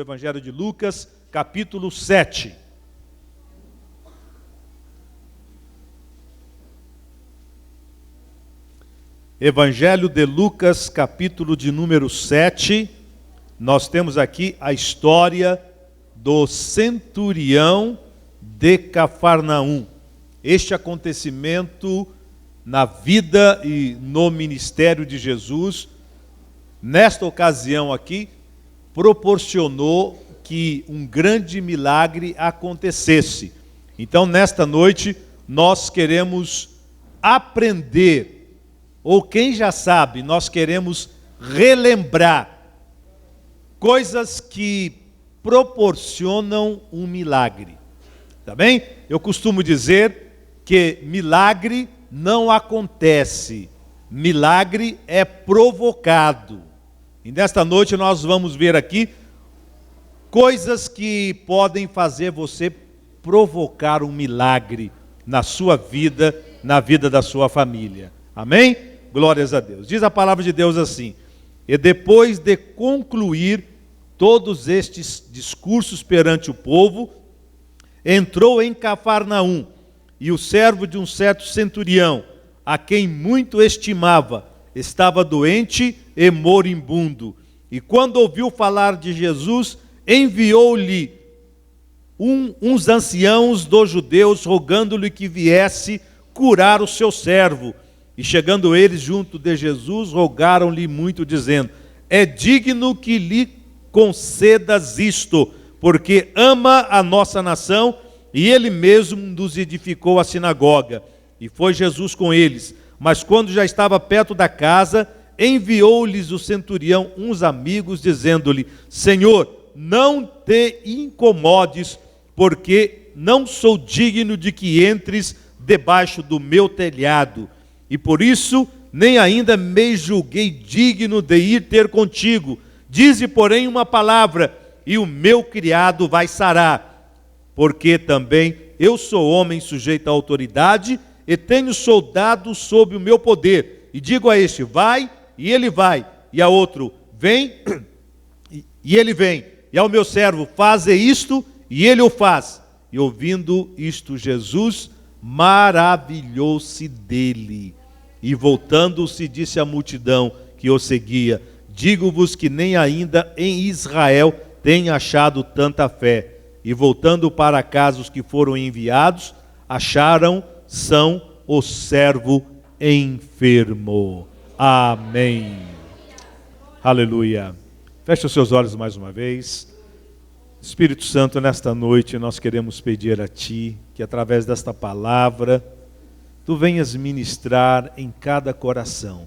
Evangelho de Lucas, capítulo 7. Evangelho de Lucas, capítulo de número 7. Nós temos aqui a história do centurião de Cafarnaum. Este acontecimento na vida e no ministério de Jesus, nesta ocasião aqui, proporcionou que um grande milagre acontecesse. Então, nesta noite, nós queremos aprender, ou quem já sabe, nós queremos relembrar coisas que proporcionam um milagre. Tá bem? Eu costumo dizer que milagre não acontece, milagre é provocado. E nesta noite nós vamos ver aqui coisas que podem fazer você provocar um milagre na sua vida, na vida da sua família. Amém? Glórias a Deus. Diz a palavra de Deus assim: e depois de concluir todos estes discursos perante o povo, entrou em Cafarnaum, e o servo de um certo centurião, a quem muito estimava, estava doente e moribundo. E quando ouviu falar de Jesus, enviou-lhe uns anciãos dos judeus, rogando-lhe que viesse curar o seu servo. E chegando eles junto de Jesus, rogaram-lhe muito, dizendo: é digno que lhe concedas isto, porque ama a nossa nação, e ele mesmo nos edificou a sinagoga. E foi Jesus com eles. Mas quando já estava perto da casa, enviou-lhes o centurião uns amigos, dizendo-lhe: Senhor, não te incomodes, porque não sou digno de que entres debaixo do meu telhado. E por isso, nem ainda me julguei digno de ir ter contigo. Dize, porém, uma palavra, e o meu criado vai sarar. Porque também eu sou homem sujeito à autoridade, e tenho soldados sob o meu poder. E digo a este: vai, e ele vai. E a outro: vem, e ele vem. E ao meu servo: faze isto, e ele o faz. E ouvindo isto, Jesus maravilhou-se dele. E voltando-se, disse à multidão que o seguia: digo-vos que nem ainda em Israel tem achado tanta fé. E voltando para casa os que foram enviados, acharam são o servo enfermo. Amém. Aleluia. Feche os seus olhos mais uma vez. Espírito Santo, nesta noite nós queremos pedir a Ti que através desta palavra Tu venhas ministrar em cada coração,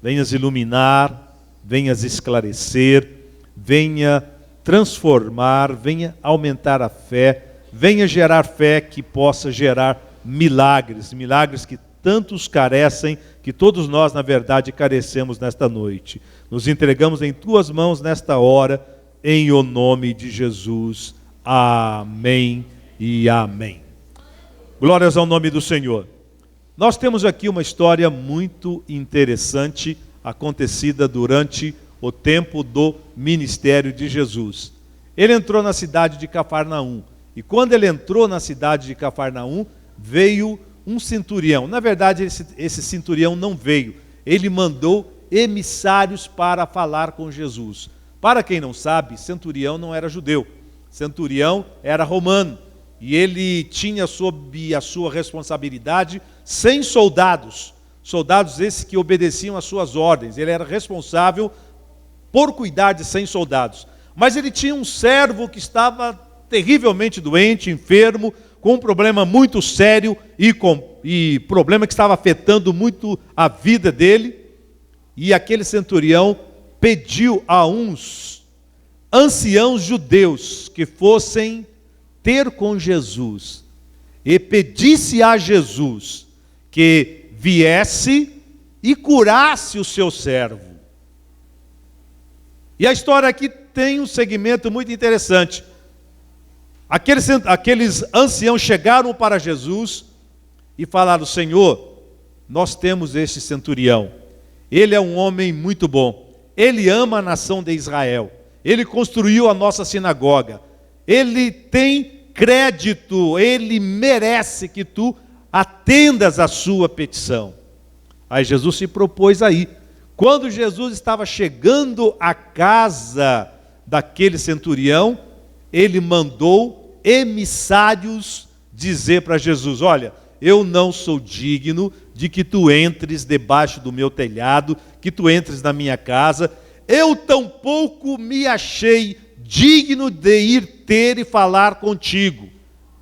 venhas iluminar, venhas esclarecer, venha transformar, venha aumentar a fé, venha gerar fé que possa gerar milagres, milagres que tantos carecem, que todos nós, na verdade, carecemos nesta noite. Nos entregamos em Tuas mãos nesta hora, em o nome de Jesus. Amém e amém. Glórias ao nome do Senhor. Nós temos aqui uma história muito interessante, acontecida durante o tempo do ministério de Jesus. Ele entrou na cidade de Cafarnaum, e quando ele entrou na cidade de Cafarnaum, veio um centurião. Na verdade, esse centurião não veio, ele mandou emissários para falar com Jesus. Para quem não sabe, centurião não era judeu, centurião era romano, e ele tinha sob a sua responsabilidade 100 soldados, soldados esses que obedeciam às suas ordens. Ele era responsável por cuidar de 100 soldados. Mas ele tinha um servo que estava terrivelmente doente, enfermo, com um problema muito sério e problema que estava afetando muito a vida dele. E aquele centurião pediu a uns anciãos judeus que fossem ter com Jesus e pedisse a Jesus que viesse e curasse o seu servo. E a história aqui tem um segmento muito interessante. Aqueles anciãos chegaram para Jesus e falaram: Senhor, nós temos este centurião. Ele é um homem muito bom. Ele ama a nação de Israel. ele construiu a nossa sinagoga, ele tem crédito, ele merece que tu atendas a sua petição. Aí Jesus se propôs aí. Quando Jesus estava chegando à casa daquele centurião, ele mandou emissários dizer para Jesus: olha, eu não sou digno de que tu entres debaixo do meu telhado, que tu entres na minha casa. Eu tampouco me achei digno de ir ter e falar contigo.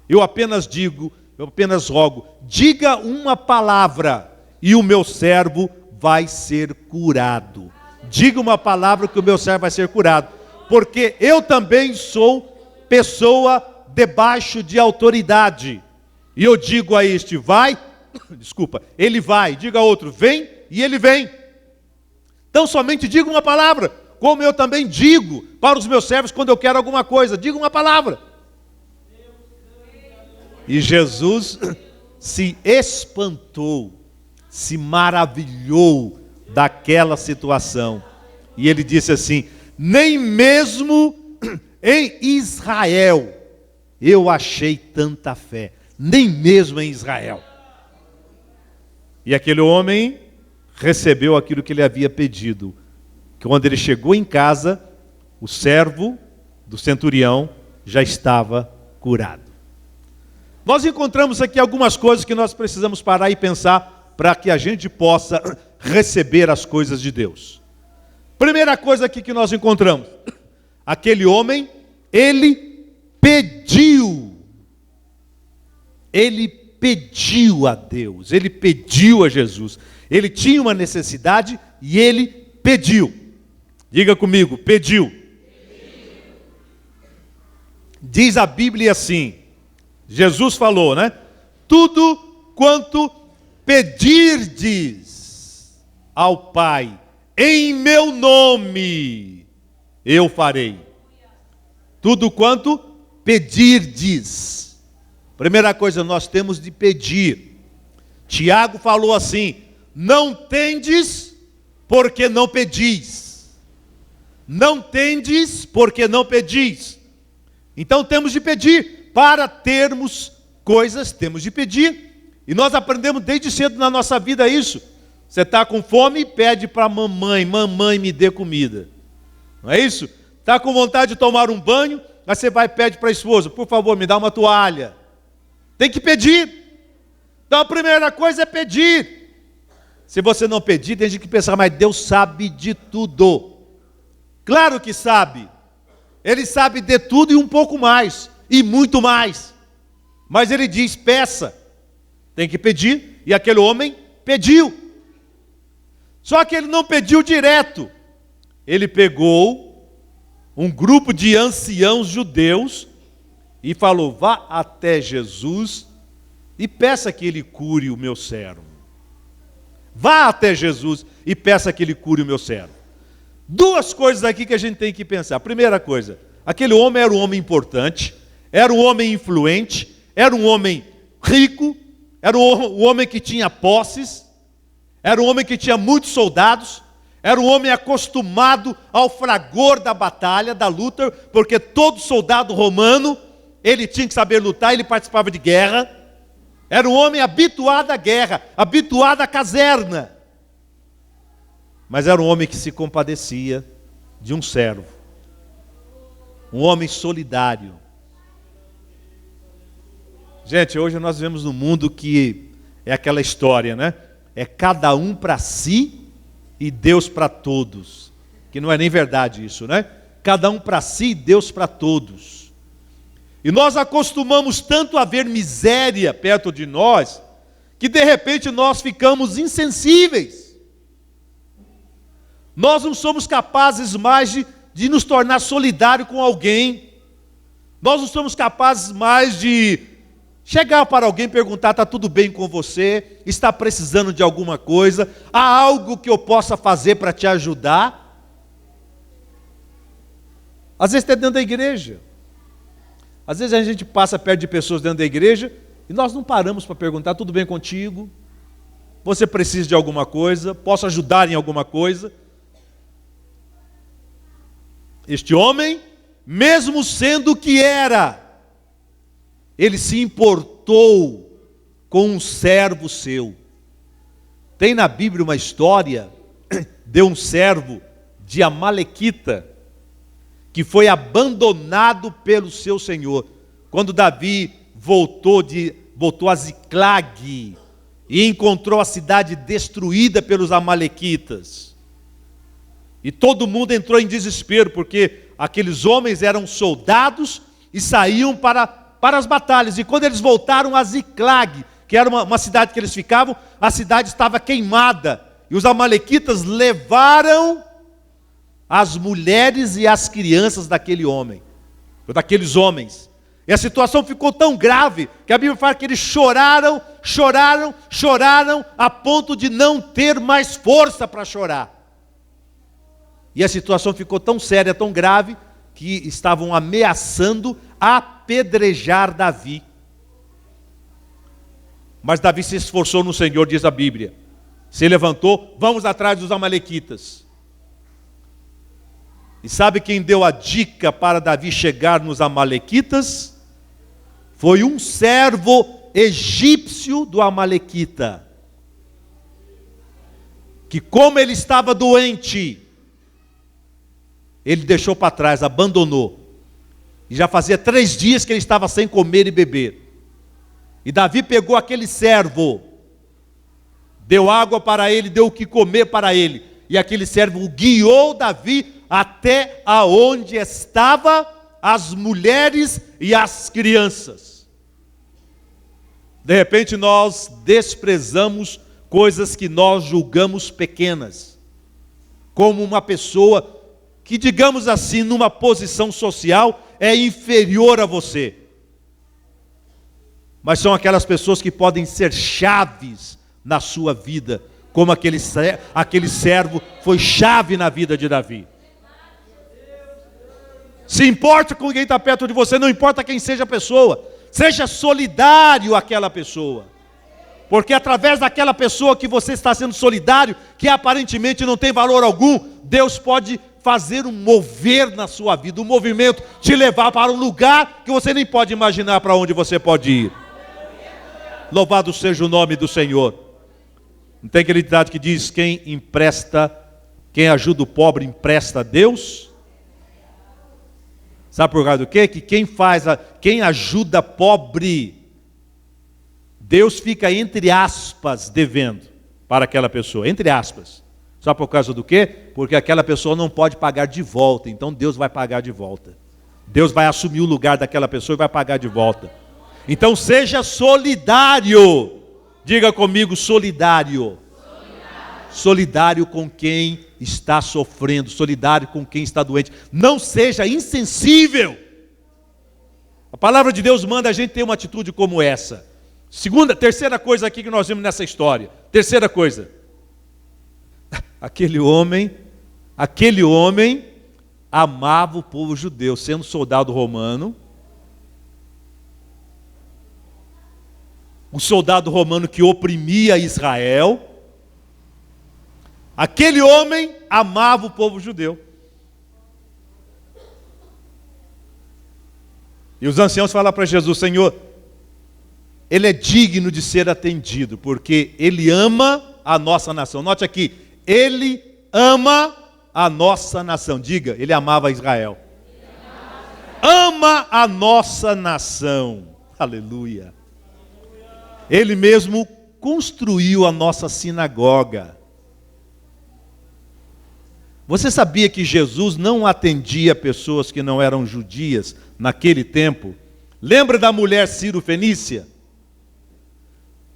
Eu apenas rogo, diga uma palavra e o meu servo vai ser curado. Diga uma palavra que o meu servo vai ser curado. Porque eu também sou pessoa debaixo de autoridade. E eu digo a este, vai, ele vai. Diga a outro, vem, e ele vem. Então somente diga uma palavra, como eu também digo para os meus servos quando eu quero alguma coisa. Diga uma palavra. E Jesus se espantou, se maravilhou daquela situação. E ele disse assim: nem mesmo em Israel eu achei tanta fé. Nem mesmo em Israel. E aquele homem recebeu aquilo que ele havia pedido. Quando ele chegou em casa, o servo do centurião já estava curado. Nós encontramos aqui algumas coisas que nós precisamos parar e pensar para que a gente possa receber as coisas de Deus. Primeira coisa aqui que nós encontramos: aquele homem, ele pediu. Ele pediu a Deus, ele pediu a Jesus. Ele tinha uma necessidade e ele pediu. Diga comigo, pediu. Diz a Bíblia assim, Jesus falou, né? Tudo quanto pedirdes ao Pai, em meu nome, eu farei. Tudo quanto pedirdes. Primeira coisa, nós temos de pedir. Tiago falou assim: não tendes porque não pedis. Não tendes porque não pedis. Então temos de pedir. Para termos coisas, temos de pedir. E nós aprendemos desde cedo na nossa vida isso. Você está com fome e pede para mamãe: mamãe, me dê comida. Não é isso? Está com vontade de tomar um banho, aí você vai e pede para a esposa: por favor, me dá uma toalha. Tem que pedir. Então a primeira coisa é pedir. Se você não pedir, tem gente que pensar: mas Deus sabe de tudo. Claro que sabe. Ele sabe de tudo e um pouco mais. E muito mais. Mas ele diz: peça. Tem que pedir. E aquele homem pediu. Só que ele não pediu direto. Ele pegou um grupo de anciãos judeus e falou: vá até Jesus e peça que ele cure o meu servo. Vá até Jesus e peça que ele cure o meu servo. Duas coisas aqui que a gente tem que pensar. Primeira coisa, aquele homem era um homem importante, era um homem influente, era um homem rico, era um homem que tinha posses, era um homem que tinha muitos soldados, era um homem acostumado ao fragor da batalha, da luta, porque todo soldado romano, ele tinha que saber lutar, ele participava de guerra. Era um homem habituado à guerra, habituado à caserna. Mas era um homem que se compadecia de um servo. Um homem solidário. Gente, hoje nós vivemos num mundo que é aquela história, né? É cada um para si e Deus para todos. Que não é nem verdade isso, né? Cada um para si e Deus para todos. E nós acostumamos tanto a ver miséria perto de nós, que de repente nós ficamos insensíveis. Nós não somos capazes mais de nos tornar solidários com alguém. Nós não somos capazes mais de chegar para alguém e perguntar: está tudo bem com você? Está precisando de alguma coisa? Há algo que eu possa fazer para te ajudar? Às vezes está dentro da igreja. Às vezes a gente passa perto de pessoas dentro da igreja e nós não paramos para perguntar: tudo bem contigo? Você precisa de alguma coisa? Posso ajudar em alguma coisa? este homem, mesmo sendo o que era, ele se importou com um servo seu. Tem na Bíblia uma história de um servo de Amalequita, que foi abandonado pelo seu senhor. Quando Davi voltou a Ziclag e encontrou a cidade destruída pelos amalequitas. E todo mundo entrou em desespero, porque aqueles homens eram soldados e saíam para as batalhas. E quando eles voltaram a Ziclag, que era uma cidade que eles ficavam, a cidade estava queimada. E os amalequitas levaram as mulheres e as crianças daqueles homens. E a situação ficou tão grave, que a Bíblia fala que eles choraram, a ponto de não ter mais força para chorar. E a situação ficou tão séria, tão grave, que estavam ameaçando apedrejar Davi. Mas Davi se esforçou no Senhor, diz a Bíblia. Se levantou, vamos atrás dos amalequitas. E sabe quem deu a dica para Davi chegar nos amalequitas? Foi um servo egípcio do amalequita, que como ele estava doente, ele deixou para trás, abandonou. E já fazia 3 dias que ele estava sem comer e beber. E Davi pegou aquele servo, deu água para ele, deu o que comer para ele. E aquele servo guiou Davi até aonde estavam as mulheres e as crianças. De repente nós desprezamos coisas que nós julgamos pequenas, como uma pessoa que, digamos assim, numa posição social é inferior a você. Mas são aquelas pessoas que podem ser chaves na sua vida, como aquele servo foi chave na vida de Davi. Se importa com quem está perto de você, não importa quem seja a pessoa, seja solidário àquela pessoa, porque através daquela pessoa que você está sendo solidário, que aparentemente não tem valor algum, Deus pode fazer um mover na sua vida, um movimento, te levar para um lugar que você nem pode imaginar para onde você pode ir. Louvado seja o nome do Senhor. Não tem aquele ditado que diz: quem ajuda o pobre empresta a Deus? Sabe por causa do quê? Que quem ajuda pobre, Deus fica entre aspas devendo para aquela pessoa, entre aspas. Sabe por causa do quê? Porque aquela pessoa não pode pagar de volta, então Deus vai pagar de volta. Deus vai assumir o lugar daquela pessoa e vai pagar de volta. Então seja solidário. Diga comigo, solidário. Solidário com quem está sofrendo, solidário com quem está doente. Não seja insensível. A palavra de Deus manda a gente ter uma atitude como essa. Terceira coisa aqui que nós vimos nessa história. Terceira coisa. Aquele homem amava o povo judeu, sendo soldado romano. O soldado romano que oprimia Israel. Aquele homem amava o povo judeu. E os anciãos falaram para Jesus: Senhor, ele é digno de ser atendido, porque ele ama a nossa nação. Note aqui, ele ama a nossa nação. Diga, ele amava Israel. Ama a nossa nação. Aleluia. Ele mesmo construiu a nossa sinagoga. Você sabia que Jesus não atendia pessoas que não eram judias naquele tempo? Lembra da mulher Ciro-Fenícia?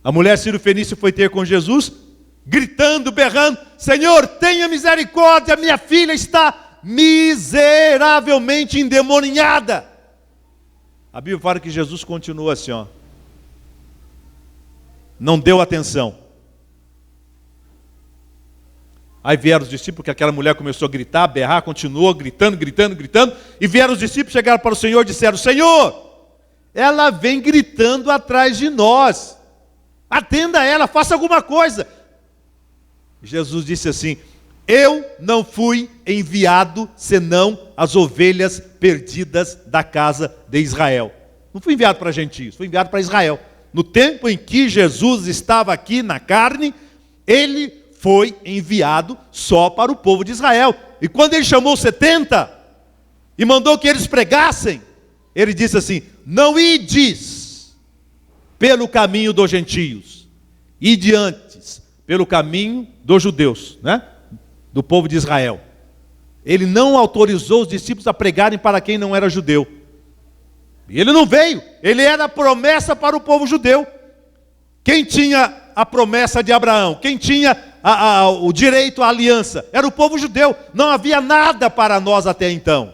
A mulher Ciro-Fenícia foi ter com Jesus, gritando, berrando: Senhor, tenha misericórdia, minha filha está miseravelmente endemoniada. A Bíblia fala que Jesus continuou assim, não deu atenção. Aí vieram os discípulos, porque aquela mulher começou a gritar, a berrar, continuou gritando, e vieram os discípulos, chegaram para o Senhor e disseram: Senhor, ela vem gritando atrás de nós, atenda ela, faça alguma coisa. Jesus disse assim: Eu não fui enviado senão as ovelhas perdidas da casa de Israel. Não fui enviado para gentios, fui enviado para Israel. No tempo em que Jesus estava aqui na carne, ele foi enviado só para o povo de Israel. E quando ele chamou 70 e mandou que eles pregassem, ele disse assim: não ides pelo caminho dos gentios, ide antes pelo caminho dos judeus, né? Do povo de Israel. Ele não autorizou os discípulos a pregarem para quem não era judeu. E ele não veio, ele era a promessa para o povo judeu. Quem tinha a promessa de Abraão, quem tinha o direito à aliança, era o povo judeu. Não havia nada para nós até então.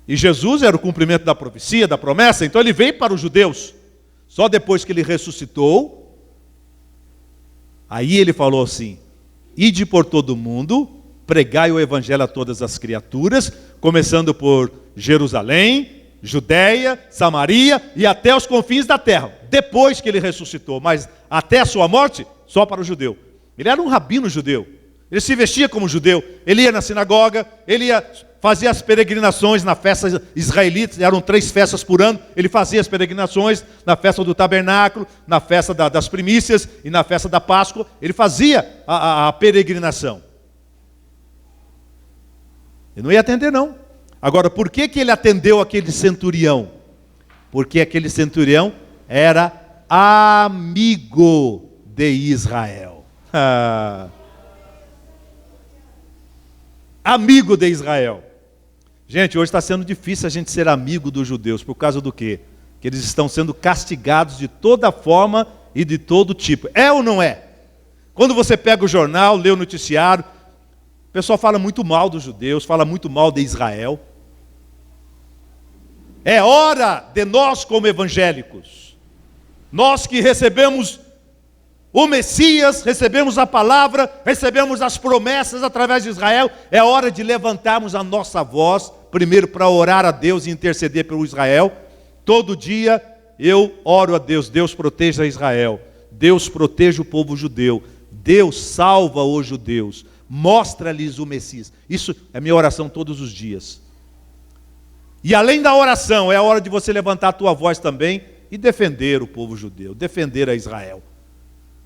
E Jesus era o cumprimento da profecia, da promessa, então ele veio para os judeus. Só depois que ele ressuscitou, aí ele falou assim: ide por todo mundo, pregai o evangelho a todas as criaturas, começando por Jerusalém, Judeia, Samaria e até os confins da terra. Depois que ele ressuscitou, mas até a sua morte, só para o judeu. Ele era um rabino judeu, ele se vestia como judeu, ele ia na sinagoga, ele ia fazer as peregrinações na festa israelita, eram 3 festas por ano, ele fazia as peregrinações na festa do tabernáculo, na festa das primícias e na festa da Páscoa, ele fazia a peregrinação. Ele não ia atender não. Agora, por que ele atendeu aquele centurião? Porque aquele centurião era amigo de Israel. Amigo de Israel. Gente, hoje está sendo difícil a gente ser amigo dos judeus. Por causa do quê? Que eles estão sendo castigados de toda forma e de todo tipo. É ou não é? Quando você pega o jornal, lê o noticiário, o pessoal fala muito mal dos judeus, fala muito mal de Israel. É hora de nós, como evangélicos, nós que recebemos o Messias, recebemos a palavra, recebemos as promessas através de Israel, é hora de levantarmos a nossa voz, primeiro para orar a Deus e interceder pelo Israel. Todo dia eu oro a Deus: Deus proteja Israel, Deus proteja o povo judeu, Deus salva os judeus, mostra-lhes o Messias. Isso é minha oração todos os dias. E além da oração, é a hora de você levantar a tua voz também e defender o povo judeu, defender a Israel.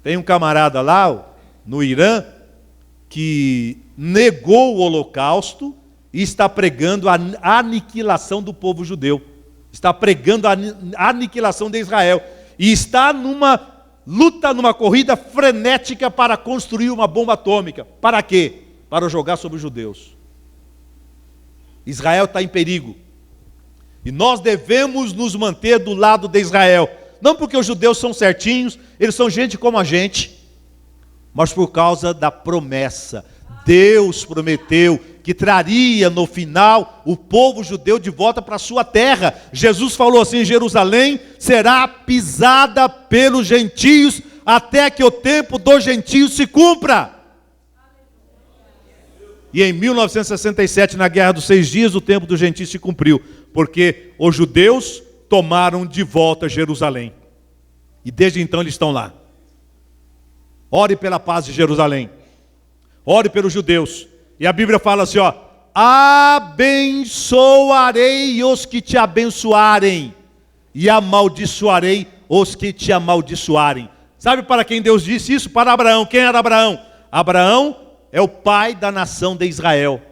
Tem um camarada lá no Irã que negou o holocausto e está pregando a aniquilação do povo judeu. Está pregando a aniquilação de Israel. E está numa luta, numa corrida frenética para construir uma bomba atômica. Para quê? Para jogar sobre os judeus. Israel está em perigo. E nós devemos nos manter do lado de Israel. Não porque os judeus são certinhos, eles são gente como a gente, mas por causa da promessa. Deus prometeu que traria no final o povo judeu de volta para a sua terra. Jesus falou assim: Jerusalém será pisada pelos gentios até que o tempo dos gentios se cumpra. E em 1967, na Guerra dos 6 Dias, o tempo dos gentios se cumpriu, porque os judeus tomaram de volta Jerusalém. E desde então eles estão lá. Ore pela paz de Jerusalém. Ore pelos judeus. E a Bíblia fala assim, ó: abençoarei os que te abençoarem, e amaldiçoarei os que te amaldiçoarem. Sabe para quem Deus disse isso? Para Abraão. Quem era Abraão? Abraão é o pai da nação de Israel.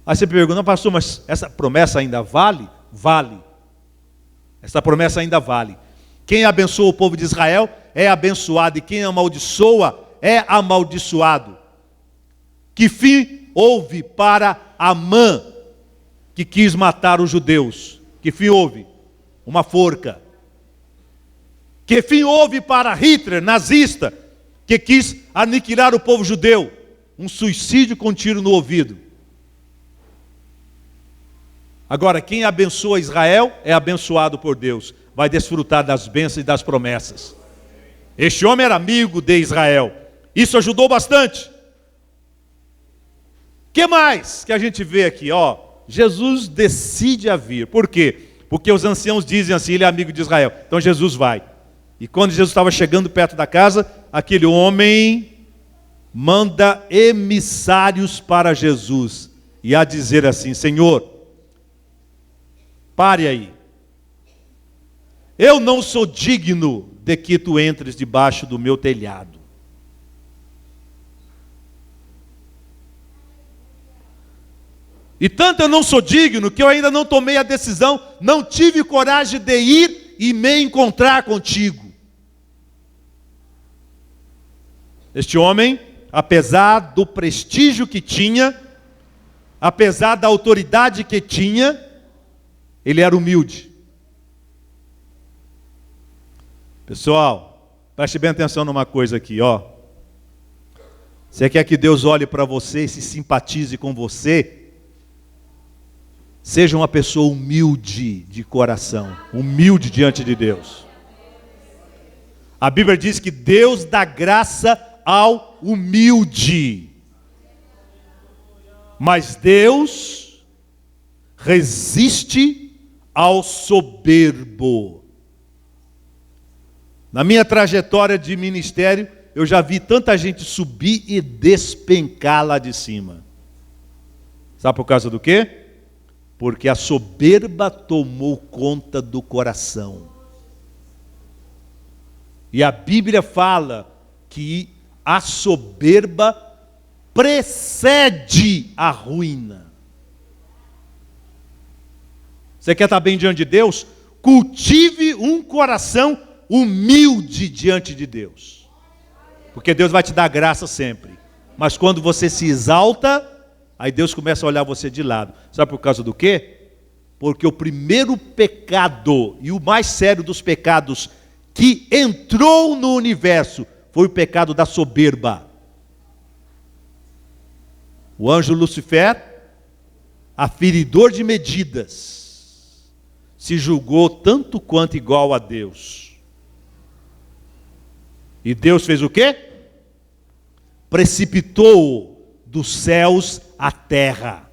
Aí você pergunta: não, pastor, mas essa promessa ainda vale? Vale. Essa promessa ainda vale. Quem abençoa o povo de Israel é abençoado, e quem amaldiçoa é amaldiçoado. Que fim houve para Amã, que quis matar os judeus? Que fim houve? Uma forca. Que fim houve para Hitler, nazista, que quis aniquilar o povo judeu? Um suicídio com tiro no ouvido. Agora, quem abençoa Israel é abençoado por Deus, vai desfrutar das bênçãos e das promessas. Este homem era amigo de Israel, isso ajudou bastante. O que mais que a gente vê aqui? Ó, Jesus decide a vir. Por quê? Porque os anciãos dizem assim: ele é amigo de Israel, então Jesus vai. E quando Jesus estava chegando perto da casa, aquele homem manda emissários para Jesus e a dizer assim: Senhor, pare aí. Eu não sou digno de que tu entres debaixo do meu telhado. E tanto eu não sou digno que eu ainda não tomei a decisão, não tive coragem de ir e me encontrar contigo. Este homem, apesar do prestígio que tinha, apesar da autoridade que tinha, ele era humilde. Pessoal, preste bem atenção numa coisa aqui, ó. Você quer que Deus olhe para você e se simpatize com você? Seja uma pessoa humilde de coração, humilde diante de Deus. A Bíblia diz que Deus dá graça ao humilde, mas Deus resiste ao soberbo. Na minha trajetória de ministério, eu já vi tanta gente subir e despencar lá de cima. Sabe por causa do quê? Porque a soberba tomou conta do coração. E a Bíblia fala que a soberba precede a ruína. Você quer estar bem diante de Deus? Cultive um coração humilde diante de Deus. Porque Deus vai te dar graça sempre. Mas quando você se exalta, aí Deus começa a olhar você de lado. Sabe por causa do quê? Porque o primeiro pecado, e o mais sério dos pecados, que entrou no universo, foi o pecado da soberba. O anjo Lucifer, aferidor de medidas, se julgou tanto quanto igual a Deus. E Deus fez o quê? Precipitou dos céus à terra.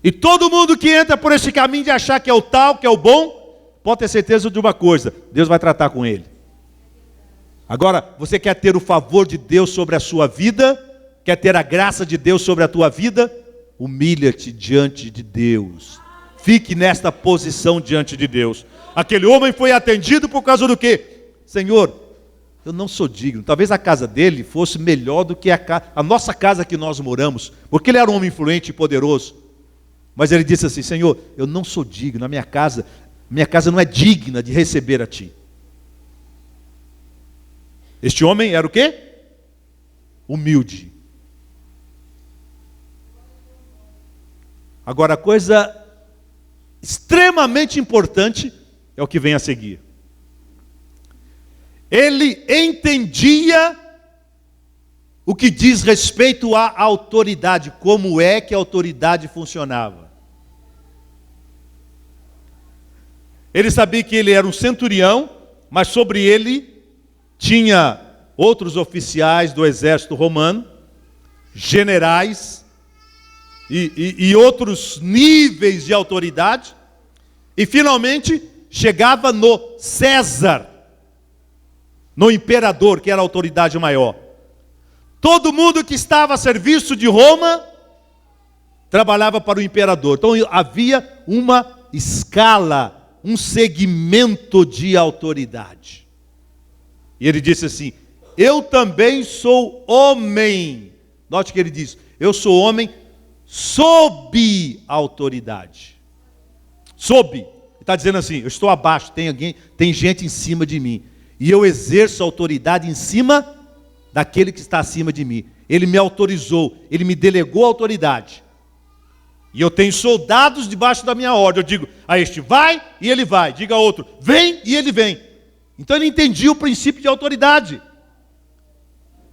E todo mundo que entra por esse caminho de achar que é o tal, que é o bom, pode ter certeza de uma coisa: Deus vai tratar com ele. Agora, você quer ter o favor de Deus sobre a sua vida? Quer ter a graça de Deus sobre a tua vida? Humilha-te diante de Deus. Fique nesta posição diante de Deus. Aquele homem foi atendido por causa do quê? Senhor, eu não sou digno. Talvez a casa dele fosse melhor do que a nossa casa que nós moramos, porque ele era um homem influente e poderoso. Mas ele disse assim: Senhor, eu não sou digno, minha casa não é digna de receber a ti. Este homem era o quê? Humilde. Agora, a coisa extremamente importante é o que vem a seguir. Ele entendia o que diz respeito à autoridade, como é que a autoridade funcionava. Ele sabia que ele era um centurião, mas sobre ele tinha outros oficiais do exército romano, generais e outros níveis de autoridade, e finalmente chegava no César, no imperador, que era a autoridade maior. Todo mundo que estava a serviço de Roma trabalhava para o imperador. Então havia uma escala, um segmento de autoridade. E ele disse assim: eu também sou homem. Note que ele diz: eu sou homem sob autoridade. Sob. Ele está dizendo assim: eu estou abaixo, tem gente em cima de mim. E eu exerço autoridade em cima daquele que está acima de mim. Ele me autorizou, ele me delegou a autoridade. E eu tenho soldados debaixo da minha ordem. Eu digo a este: vai, e ele vai. Diga a outro: vem, e ele vem. Então ele entendia o princípio de autoridade.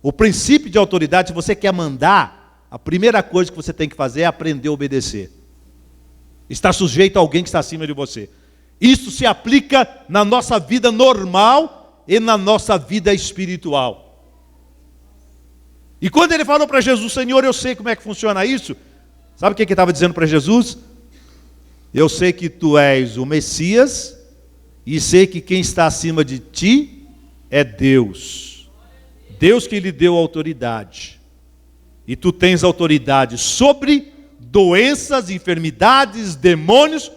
O princípio de autoridade, se você quer mandar, a primeira coisa que você tem que fazer é aprender a obedecer. Estar sujeito a alguém que está acima de você. Isso se aplica na nossa vida normal e na nossa vida espiritual. E quando ele falou para Jesus: Senhor, eu sei como é que funciona isso. Sabe o que ele estava dizendo para Jesus? Eu sei que tu és o Messias, e sei que quem está acima de ti é Deus. Deus que lhe deu autoridade. E tu tens autoridade sobre doenças, enfermidades, demônios,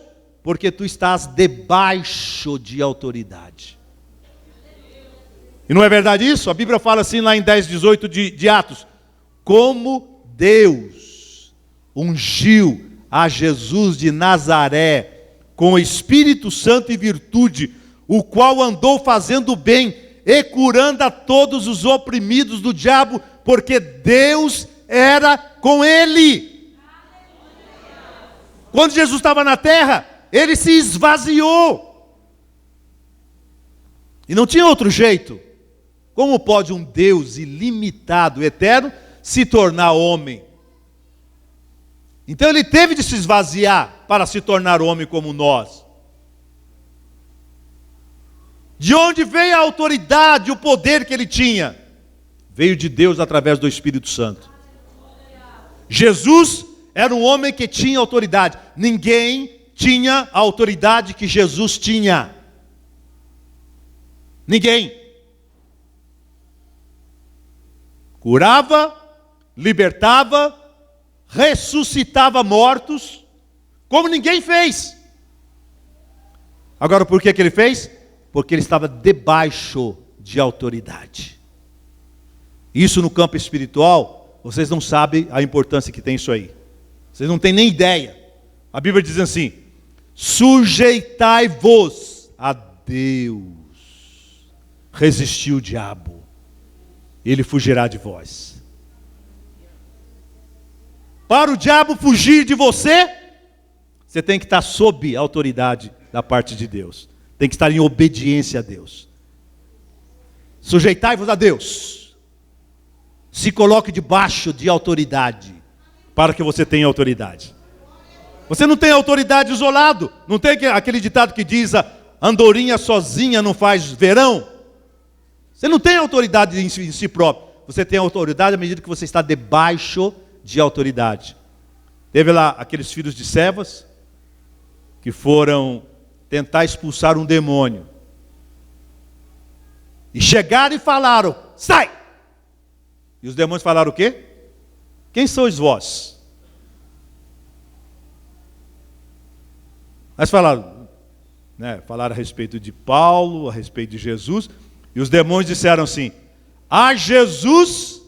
porque tu estás debaixo de autoridade. E não é verdade isso? A Bíblia fala assim lá em 10:18 de Atos. Como Deus ungiu a Jesus de Nazaré com o Espírito Santo e virtude, o qual andou fazendo bem e curando a todos os oprimidos do diabo, porque Deus era com ele. Quando Jesus estava na terra, ele se esvaziou. E não tinha outro jeito. Como pode um Deus ilimitado, eterno, se tornar homem? Então ele teve de se esvaziar para se tornar homem como nós. De onde veio a autoridade, o poder que ele tinha? Veio de Deus através do Espírito Santo. Jesus era um homem que tinha autoridade. Ninguém tinha a autoridade que Jesus tinha. Ninguém. Curava, libertava, ressuscitava mortos, como ninguém fez. Agora, por que ele fez? Porque ele estava debaixo de autoridade. Isso no campo espiritual, vocês não sabem a importância que tem isso aí. Vocês não têm nem ideia. A Bíblia diz assim: sujeitai-vos a Deus, resistir o diabo, ele fugirá de vós. Para o diabo fugir de você, você tem que estar sob a autoridade da parte de Deus. Tem que estar em obediência a Deus. Sujeitai-vos a Deus. Se coloque debaixo de autoridade, para que você tenha autoridade. Você não tem autoridade isolado. Não tem aquele ditado que diz: a andorinha sozinha não faz verão. Você não tem autoridade em si próprio. Você tem autoridade à medida que você está debaixo de autoridade. Teve lá aqueles filhos de Sevas que foram tentar expulsar um demônio. E chegaram e falaram: sai! E os demônios falaram o quê? Quem sois vós? Mas falaram, falaram a respeito de Paulo, a respeito de Jesus. E os demônios disseram assim: a Jesus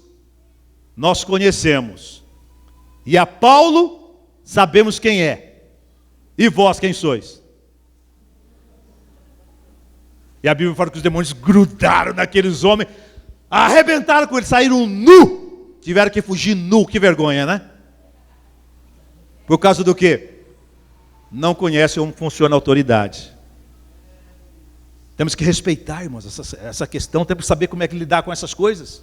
nós conhecemos, e a Paulo sabemos quem é. E vós quem sois? E a Bíblia fala que os demônios grudaram naqueles homens, arrebentaram com eles, saíram nu, tiveram que fugir nu. Que vergonha, né? Por causa do quê? Não conhecem como funciona a autoridade. Temos que respeitar, irmãos, essa questão. Temos que saber como é que lidar com essas coisas.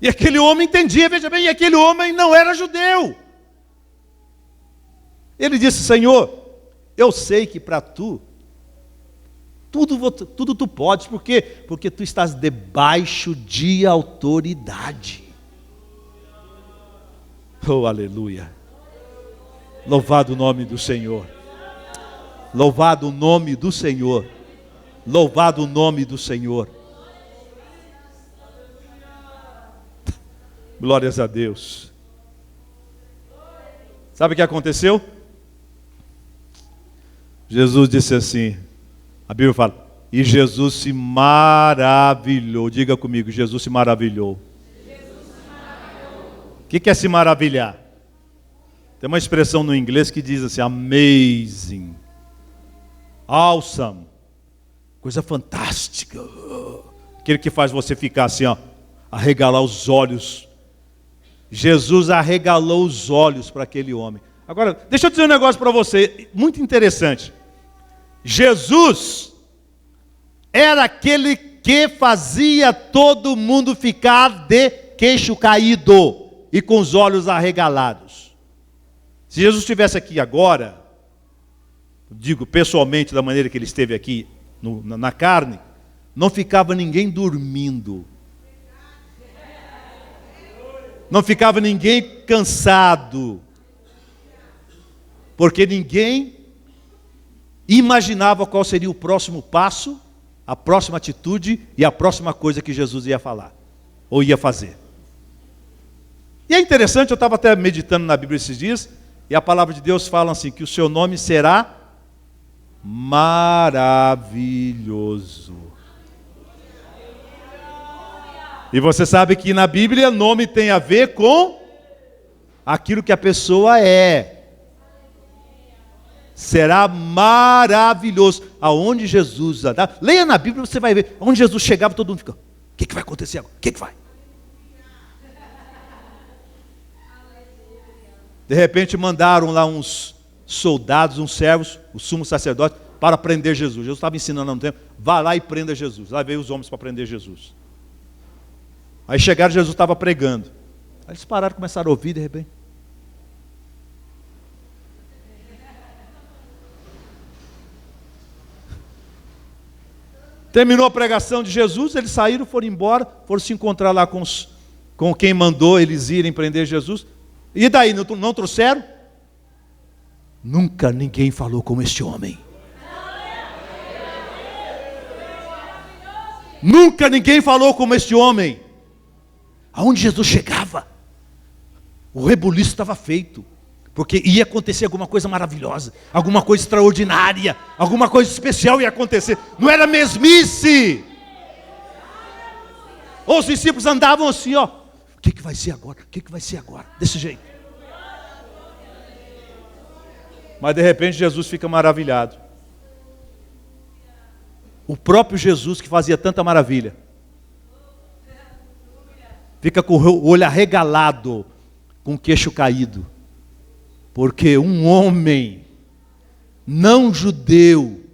E aquele homem entendia, veja bem, e aquele homem não era judeu. Ele disse: Senhor, eu sei que para tu, tudo tu podes. Por quê? Porque tu estás debaixo de autoridade. Oh, aleluia. Louvado o nome do Senhor. Louvado o nome do Senhor. Louvado o nome do Senhor. Glórias a Deus. Sabe o que aconteceu? Jesus disse assim, a Bíblia fala, e Jesus se maravilhou. Diga comigo: Jesus se maravilhou. O que é se maravilhar? Tem uma expressão no inglês que diz assim: amazing, awesome, coisa fantástica. Aquele que faz você ficar assim, arregalar os olhos. Jesus arregalou os olhos para aquele homem. Agora, deixa eu dizer um negócio para você, muito interessante. Jesus era aquele que fazia todo mundo ficar de queixo caído e com os olhos arregalados. Se Jesus estivesse aqui agora, digo pessoalmente da maneira que ele esteve aqui na carne, não ficava ninguém dormindo. Não ficava ninguém cansado. Porque ninguém imaginava qual seria o próximo passo, a próxima atitude e a próxima coisa que Jesus ia falar, ou ia fazer. E é interessante, eu estava até meditando na Bíblia esses dias, e a palavra de Deus fala assim, que o seu nome será maravilhoso. E você sabe que na Bíblia nome tem a ver com aquilo que a pessoa é. Será maravilhoso. Aonde Jesus andava, leia na Bíblia, você vai ver. Aonde Jesus chegava, todo mundo fica: o que vai acontecer agora? O que vai? De repente mandaram lá uns soldados, uns servos, o sumo sacerdote, para prender Jesus. Jesus estava ensinando há um tempo: vá lá e prenda Jesus. Lá veio os homens para prender Jesus. Aí chegaram, Jesus estava pregando. Aí eles pararam, começaram a ouvir, de repente. Terminou a pregação de Jesus, eles saíram, foram embora, foram se encontrar lá com quem mandou eles irem prender Jesus. E daí, não trouxeram? Nunca ninguém falou como este homem. Nunca ninguém falou como este homem. Aonde Jesus chegava, o rebuliço estava feito. Porque ia acontecer alguma coisa maravilhosa, alguma coisa extraordinária, alguma coisa especial ia acontecer. Não era mesmice. Os discípulos andavam assim, ó. O que vai ser agora? O que vai ser agora? Desse jeito. Mas de repente Jesus fica maravilhado. O próprio Jesus que fazia tanta maravilha fica com o olho arregalado, com o queixo caído. Porque um homem não judeu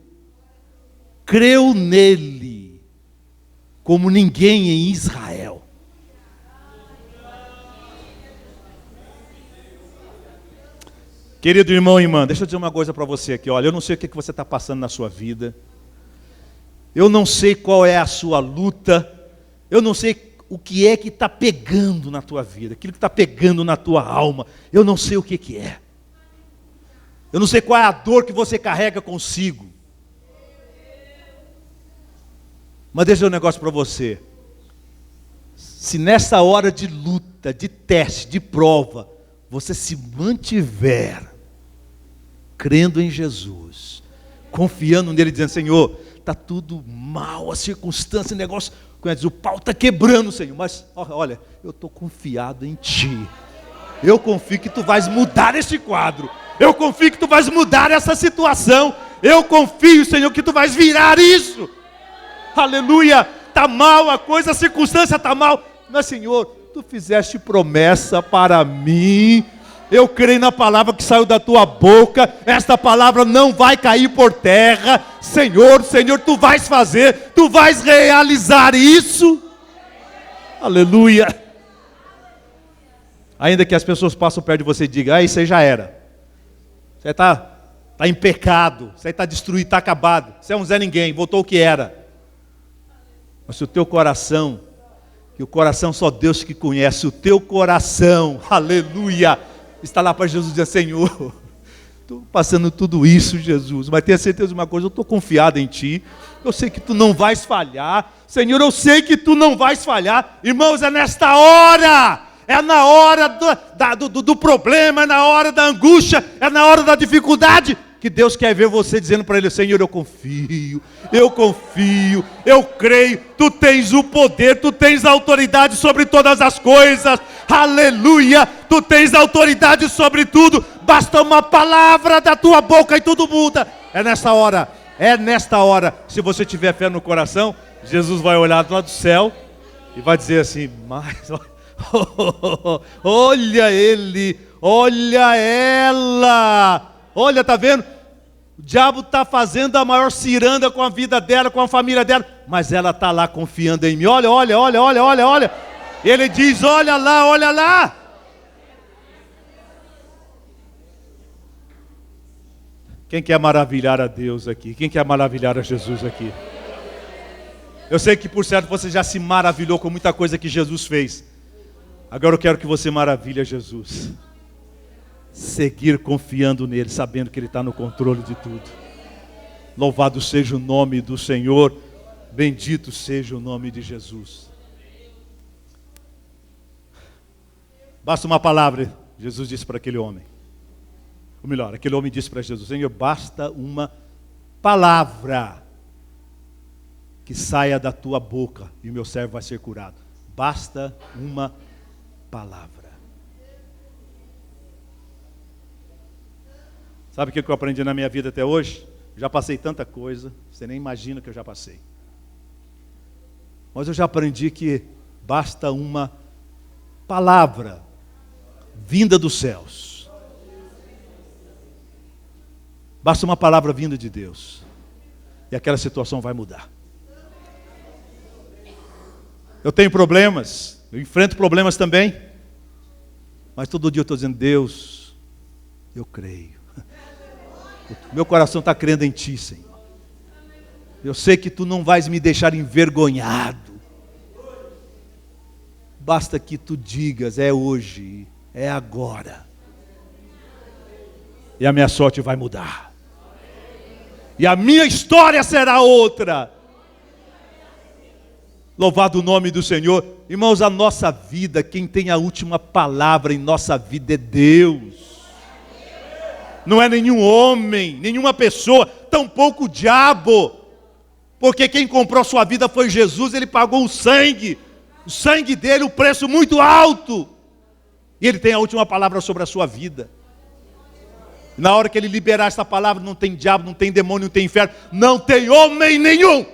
creu nele como ninguém em Israel. Querido irmão e irmã, deixa eu dizer uma coisa para você aqui. Olha, eu não sei o que você está passando na sua vida. Eu não sei qual é a sua luta. Eu não sei o que é que está pegando na tua vida. Aquilo que está pegando na tua alma. Eu não sei o que é. Eu não sei qual é a dor que você carrega consigo. Mas deixa eu dizer um negócio para você. Se nessa hora de luta, de teste, de prova, você se mantiver crendo em Jesus, confiando nele, dizendo: Senhor, está tudo mal, a circunstância, o negócio, o pau está quebrando, Senhor, mas olha, eu estou confiado em Ti. Eu confio que Tu vais mudar este quadro. Eu confio que Tu vais mudar essa situação. Eu confio, Senhor, que Tu vais virar isso. Aleluia. Está mal a coisa, a circunstância está mal. Mas, Senhor, Tu fizeste promessa para mim. Eu creio na palavra que saiu da Tua boca. Esta palavra não vai cair por terra. Senhor, Tu vais fazer. Tu vais realizar isso. Aleluia. Ainda que as pessoas passem perto de você e digam: isso aí já era. Você está em pecado, você está destruído, está acabado. Você é um Zé Ninguém, voltou o que era. Mas se o teu coração, que o coração só Deus que conhece, o teu coração, aleluia, está lá para Jesus dizer: Senhor, estou passando tudo isso, Jesus, mas tenha certeza de uma coisa, eu estou confiado em Ti. Eu sei que Tu não vais falhar. Senhor, eu sei que Tu não vais falhar. Irmãos, é nesta hora. É na hora do problema, é na hora da angústia, é na hora da dificuldade, que Deus quer ver você dizendo para Ele: Senhor, eu confio, eu creio, Tu tens o poder, Tu tens a autoridade sobre todas as coisas, aleluia, Tu tens a autoridade sobre tudo, basta uma palavra da Tua boca e tudo muda. É nesta hora, se você tiver fé no coração, Jesus vai olhar lá do céu e vai dizer assim: mas... olha ele, olha ela, olha, está vendo? O diabo está fazendo a maior ciranda com a vida dela, com a família dela, mas ela está lá confiando em mim. Olha. Ele diz: olha lá. Quem quer maravilhar a Deus aqui? Quem quer maravilhar a Jesus aqui? Eu sei que por certo você já se maravilhou com muita coisa que Jesus fez. Agora eu quero que você maravilhe a Jesus. Seguir confiando nele, sabendo que Ele está no controle de tudo. Louvado seja o nome do Senhor. Bendito seja o nome de Jesus. Basta uma palavra, Jesus disse para aquele homem. Ou melhor, aquele homem disse para Jesus: Senhor, basta uma palavra que saia da tua boca e o meu servo vai ser curado. Basta uma palavra. Sabe o que eu aprendi na minha vida até hoje? Já passei tanta coisa, você nem imagina que eu já passei. Mas eu já aprendi que basta uma palavra vinda dos céus. Basta uma palavra vinda de Deus. E aquela situação vai mudar. Eu tenho problemas, eu enfrento problemas também. Mas todo dia eu estou dizendo: Deus, eu creio. Meu coração está crendo em Ti, Senhor. Eu sei que Tu não vais me deixar envergonhado. Basta que Tu digas: é hoje, é agora. E a minha sorte vai mudar. E a minha história será outra. Louvado o nome do Senhor. Irmãos, a nossa vida, quem tem a última palavra em nossa vida é Deus. Não é nenhum homem, nenhuma pessoa, tampouco o diabo. Porque quem comprou sua vida foi Jesus, Ele pagou o sangue dele, o preço muito alto. E Ele tem a última palavra sobre a sua vida. Na hora que Ele liberar essa palavra, não tem diabo, não tem demônio, não tem inferno, não tem homem nenhum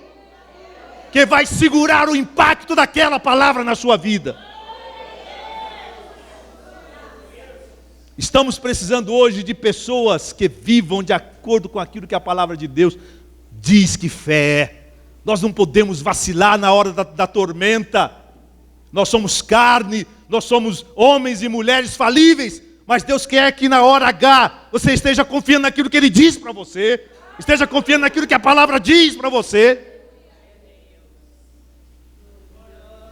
que vai segurar o impacto daquela palavra na sua vida. Estamos precisando hoje de pessoas que vivam de acordo com aquilo que a palavra de Deus diz que fé é. Nós não podemos vacilar na hora da tormenta. Nós somos carne, nós somos homens e mulheres falíveis, mas Deus quer que na hora H você esteja confiando naquilo que Ele diz para você, esteja confiando naquilo que a palavra diz para você.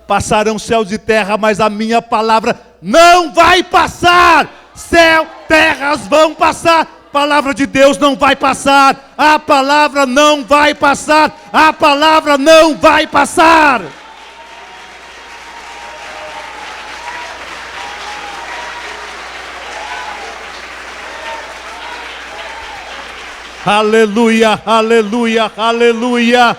Passarão céus e terra, mas a minha palavra não vai passar. Céu, terras vão passar, palavra de Deus não vai passar. A palavra não vai passar. A palavra não vai passar. Aleluia, aleluia, aleluia.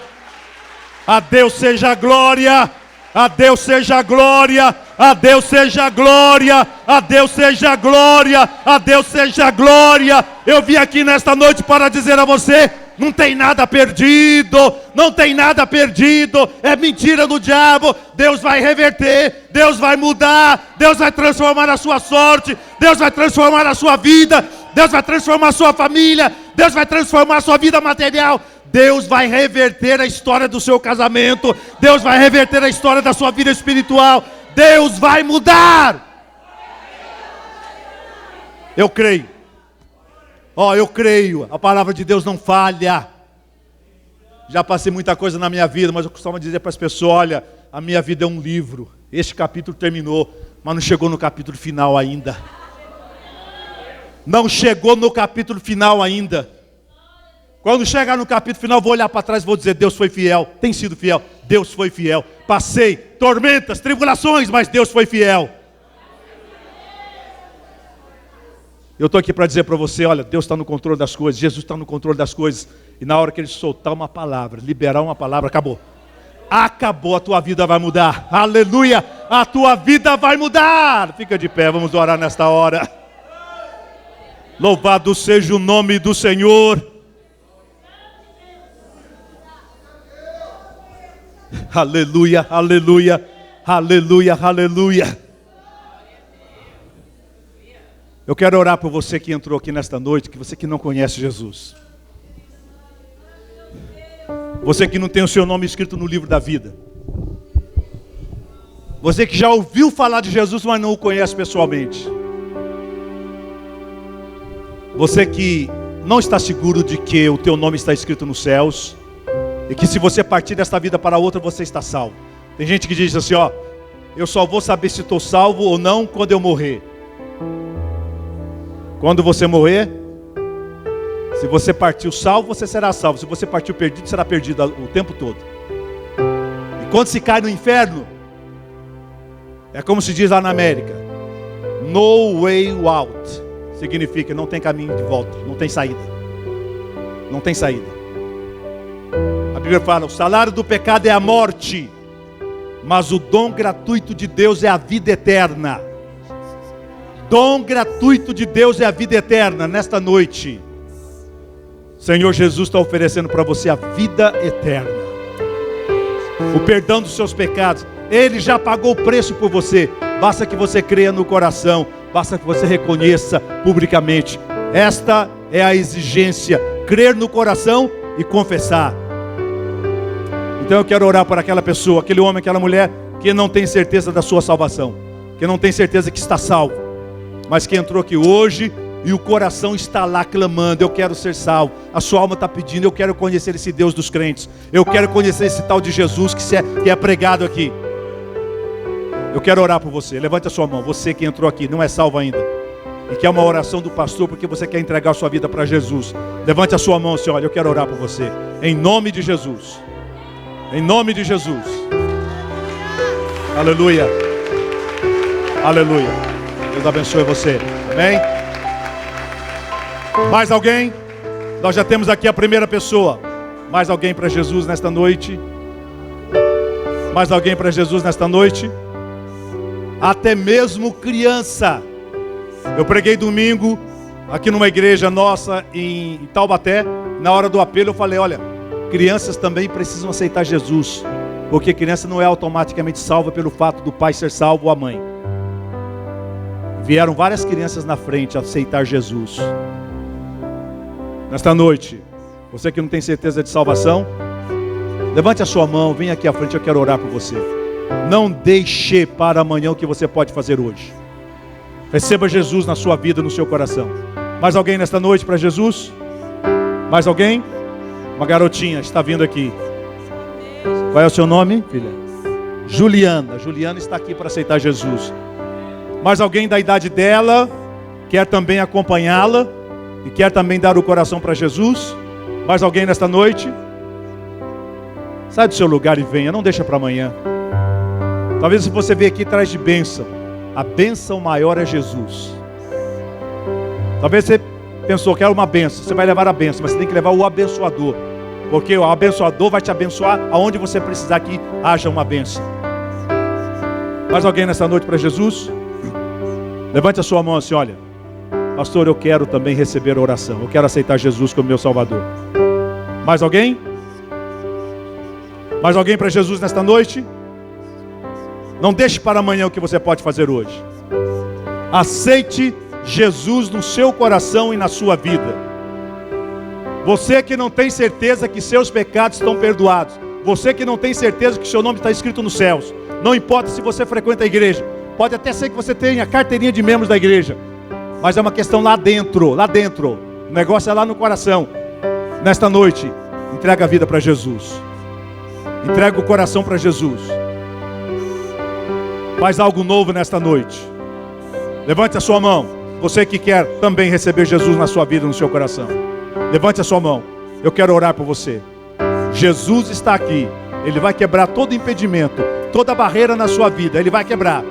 A Deus seja a glória. A Deus seja a glória, a Deus seja a glória, a Deus seja a glória, a Deus seja a glória. Eu vim aqui nesta noite para dizer a você: não tem nada perdido, não tem nada perdido, é mentira do diabo. Deus vai reverter, Deus vai mudar, Deus vai transformar a sua sorte, Deus vai transformar a sua vida, Deus vai transformar a sua família, Deus vai transformar a sua vida material. Deus vai reverter a história do seu casamento. Deus vai reverter a história da sua vida espiritual. Deus vai mudar. Eu creio. Eu creio. A palavra de Deus não falha. Já passei muita coisa na minha vida, mas eu costumo dizer para as pessoas: olha, a minha vida é um livro. Este capítulo terminou, mas não chegou no capítulo final ainda. Não chegou no capítulo final ainda. Quando chegar no capítulo final, vou olhar para trás e vou dizer: Deus foi fiel, tem sido fiel, Deus foi fiel. Passei tormentas, tribulações, mas Deus foi fiel. Eu estou aqui para dizer para você: olha, Deus está no controle das coisas, Jesus está no controle das coisas. E na hora que Ele soltar uma palavra, liberar uma palavra, acabou. Acabou, a tua vida vai mudar. Aleluia, a tua vida vai mudar. Fica de pé, vamos orar nesta hora. Louvado seja o nome do Senhor. Aleluia, aleluia, aleluia, aleluia. Eu quero orar por você que entrou aqui nesta noite, que você que não conhece Jesus. Você que não tem o seu nome escrito no livro da vida. Você que já ouviu falar de Jesus, mas não o conhece pessoalmente. Você que não está seguro de que o teu nome está escrito nos céus. E que se você partir desta vida para outra, você está salvo. Tem gente que diz assim: eu só vou saber se estou salvo ou não quando eu morrer. Quando você morrer, Se você partiu salvo, você será salvo. Se você partiu perdido, será perdido o tempo todo. E quando se cai no inferno, é como se diz lá na América: no way out. Significa não tem caminho de volta, não tem saída. Não tem saída. A Bíblia fala: o salário do pecado é a morte, mas o dom gratuito de Deus é a vida eterna. Dom gratuito de Deus é a vida eterna. Nesta noite, Senhor Jesus está oferecendo para você a vida eterna, o perdão dos seus pecados. Ele já pagou o preço por você. Basta que você creia no coração, basta que você reconheça publicamente. Esta é a exigência: crer no coração e confessar. Então eu quero orar por aquela pessoa, aquele homem, aquela mulher que não tem certeza da sua salvação, que não tem certeza que está salvo, mas que entrou aqui hoje e o coração está lá clamando: eu quero ser salvo. A sua alma está pedindo: eu quero conhecer esse Deus dos crentes, eu quero conhecer esse tal de Jesus que é pregado aqui. Eu quero orar por você. Levante a sua mão. Você que entrou aqui, não é salvo ainda, e quer uma oração do pastor porque você quer entregar a sua vida para Jesus. Levante a sua mão, Senhor. Olha, eu quero orar por você, em nome de Jesus. Em nome de Jesus. Aleluia. Aleluia. Deus abençoe você. Amém. Mais alguém? Nós já temos aqui a primeira pessoa. Mais alguém para Jesus nesta noite? Mais alguém para Jesus nesta noite? Até mesmo criança. Eu preguei domingo aqui numa igreja nossa em Taubaté. Na hora do apelo eu falei: olha, crianças também precisam aceitar Jesus, porque criança não é automaticamente salva pelo fato do pai ser salvo ou a mãe. Vieram várias crianças na frente a aceitar Jesus. Nesta noite, você que não tem certeza de salvação, levante a sua mão, vem aqui à frente, eu quero orar por você. Não deixe para amanhã o que você pode fazer hoje. Receba Jesus na sua vida, no seu coração. Mais alguém nesta noite para Jesus? Mais alguém? Uma garotinha está vindo aqui. Qual é o seu nome, filha? Juliana. Juliana está aqui para aceitar Jesus. Mais alguém da idade dela quer também acompanhá-la e quer também dar o coração para Jesus? Mais alguém nesta noite? Sai do seu lugar e venha, não deixa para amanhã. Talvez se você vier aqui traz de bênção. A bênção maior é Jesus. Talvez você pensou que era uma bênção. Você vai levar a bênção, mas você tem que levar o abençoador. Porque o abençoador vai te abençoar aonde você precisar que haja uma bênção. Mais alguém nessa noite para Jesus? Levante a sua mão assim: olha, pastor, eu quero também receber a oração. Eu quero aceitar Jesus como meu Salvador. Mais alguém? Mais alguém para Jesus nesta noite? Não deixe para amanhã o que você pode fazer hoje. Aceite Jesus no seu coração e na sua vida. Você que não tem certeza que seus pecados estão perdoados, você que não tem certeza que seu nome está escrito nos céus, não importa se você frequenta a igreja, pode até ser que você tenha carteirinha de membros da igreja, mas é uma questão lá dentro, o negócio é lá no coração. Nesta noite, entrega a vida para Jesus, entrega o coração para Jesus. Faz algo novo nesta noite. Levante a sua mão, você que quer também receber Jesus na sua vida, no seu coração. Levante a sua mão, eu quero orar por você. Jesus está aqui, Ele vai quebrar todo impedimento, toda barreira na sua vida, Ele vai quebrar,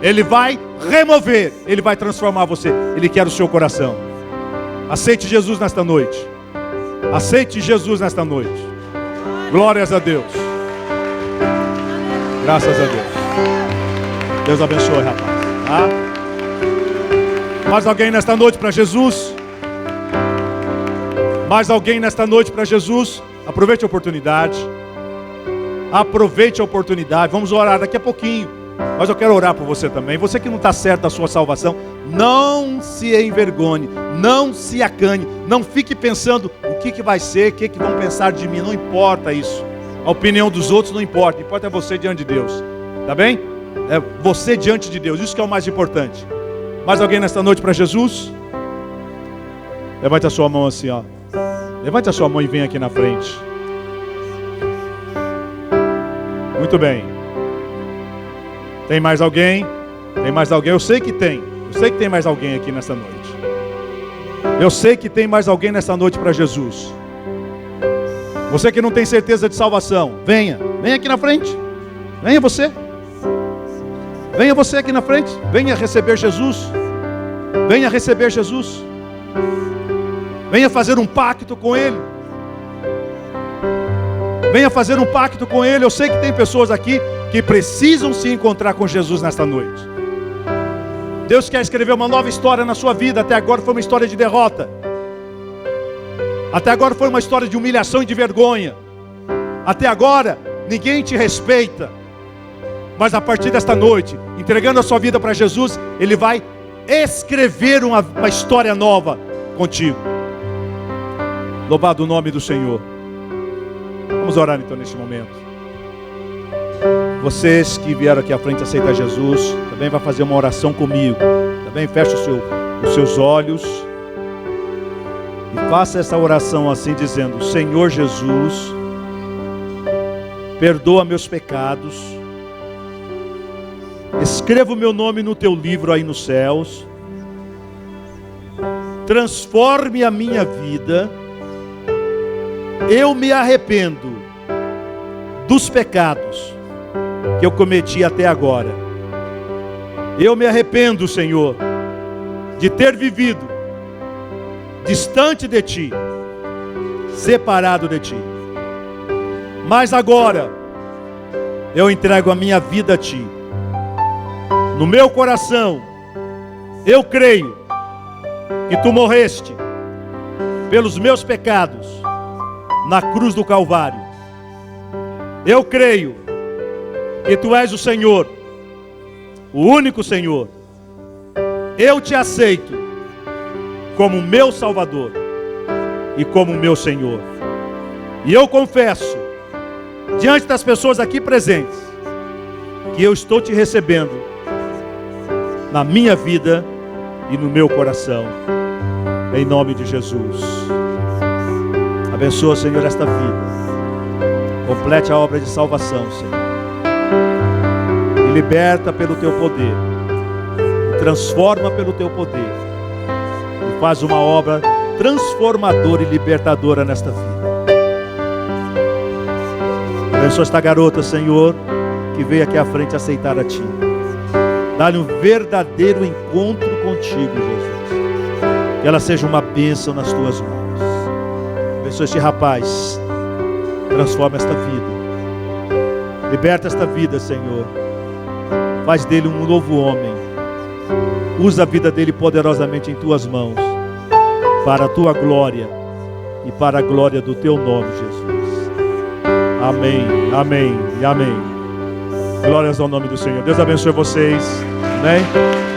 Ele vai remover, Ele vai transformar você. Ele quer o seu coração. Aceite Jesus nesta noite. Aceite Jesus nesta noite. Glórias a Deus. Graças a Deus. Deus abençoe, rapaz. Tá? Mais alguém nesta noite para Jesus? Mais alguém nesta noite para Jesus? Aproveite a oportunidade. Aproveite a oportunidade. Vamos orar daqui a pouquinho. Mas eu quero orar por você também. Você que não está certo da sua salvação, não se envergonhe, não se acane, não fique pensando o que vai ser, o que vão pensar de mim. Não importa isso. A opinião dos outros não importa. Importa é você diante de Deus. Tá bem? É você diante de Deus. Isso que é o mais importante. Mais alguém nesta noite para Jesus? Levante a sua mão assim, ó. Levante a sua mão e vem aqui na frente. Muito bem. Tem mais alguém? Tem mais alguém? Eu sei que tem. Eu sei que tem mais alguém aqui nesta noite. Eu sei que tem mais alguém nessa noite para Jesus. Você que não tem certeza de salvação, venha aqui na frente. Venha você aqui na frente. Venha receber Jesus. Venha receber Jesus. Venha fazer um pacto com Ele. Venha fazer um pacto com Ele. Eu sei que tem pessoas aqui que precisam se encontrar com Jesus nesta noite. Deus quer escrever uma nova história na sua vida. Até agora foi uma história de derrota. Até agora foi uma história de humilhação e de vergonha. Até agora ninguém te respeita. Mas a partir desta noite, entregando a sua vida para Jesus, Ele vai escrever uma história nova contigo. Louvado o nome do Senhor. Vamos orar então neste momento. Vocês que vieram aqui à frente aceitar Jesus, também vai fazer uma oração comigo. Também feche os seus olhos e faça essa oração assim, dizendo: Senhor Jesus, perdoa meus pecados, escreva o meu nome no teu livro aí nos céus, transforme a minha vida. Eu me arrependo dos pecados que eu cometi até agora. Eu me arrependo, Senhor, de ter vivido distante de Ti, separado de Ti. Mas agora eu entrego a minha vida a Ti. No meu coração eu creio que Tu morreste pelos meus pecados na cruz do Calvário. Eu creio que Tu és o Senhor, o único Senhor. Eu Te aceito como meu Salvador e como meu Senhor. E eu confesso diante das pessoas aqui presentes que eu estou Te recebendo na minha vida e no meu coração, em nome de Jesus. Abençoa, Senhor, esta vida. Complete a obra de salvação, Senhor. E liberta pelo Teu poder. E transforma pelo Teu poder. E faz uma obra transformadora e libertadora nesta vida. Abençoa esta garota, Senhor, que veio aqui à frente aceitar a Ti. Dá-lhe um verdadeiro encontro contigo, Jesus. Que ela seja uma bênção nas Tuas mãos. Abençoa este rapaz. Transforma esta vida. Liberta esta vida, Senhor. Faz dele um novo homem. Usa a vida dele poderosamente em Tuas mãos. Para a Tua glória. E para a glória do Teu nome, Jesus. Amém, amém e amém. Glórias ao nome do Senhor. Deus abençoe vocês. Amém.